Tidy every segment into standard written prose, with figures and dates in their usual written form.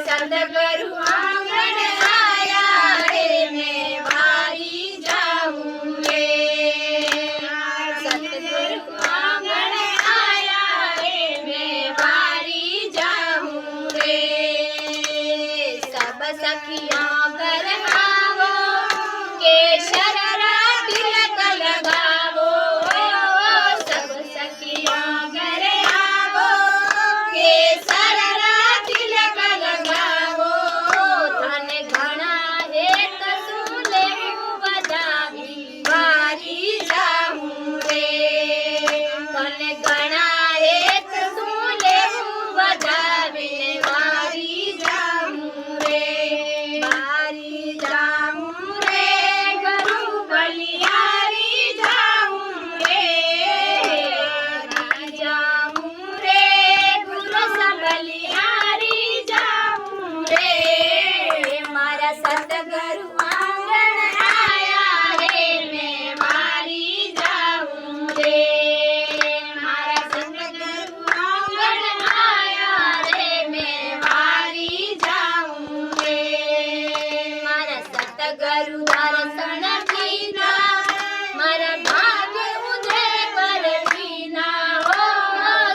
સદગુરુ આંગણ આયા રે મેં વારી જાઉં રે સદગુરુ આંગણ આયા રે મેં વારી જાઉં રે સબ સખિયા ઘર આવો કેસર તિલક લગાવો સબ સખિયા ઘર આવો કેસર તિલક લગાવો તને ઘણા હેત શું લેવું બધાવી વારી જાઉં રે તને ઘણા હેત શું લેવું બધાવીને વારી જાઉં રે વારી જાઉં રે ગુરુ બલિહારી જાઉં રે વારી જાઉં રે ગુરુ બલિહારી જાઉં રે મારા સદગુરુ આંગણ આયા રે મેં વારી જાઉં રે મારા સદગુરુ આંગણ આયા રે મેં વારી જાઉં રે મારા સદગુરુ દર્શન વિના મારા ભાગ્ય ઉદય પર વિના હો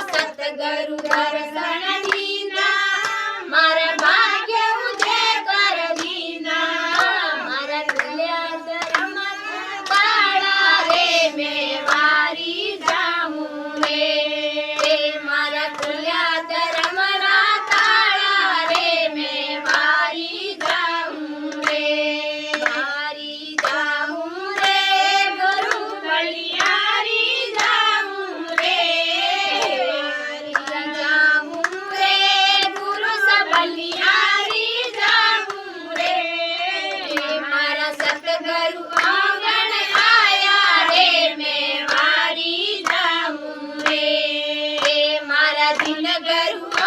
સદગુરુ દર્શન વિના મારા ભાગ્ય ઉદય કર વિના મારા તુલ્યા ધર્મ કાળા રે મેં વારી જાઉં રે મારા તુલ્યા ધર્મના કાળા રે મેં વારી જાઉં રે વારી જાઉં રે ગુરુ બલિહારી જાઉં રે વારી જાઉં રે ગુરુ બલિહારી જાઉં રે મારા સદગુરુ આંગણ આયા રે મેં વારી જાઉં રે મારા દિન ગુરુ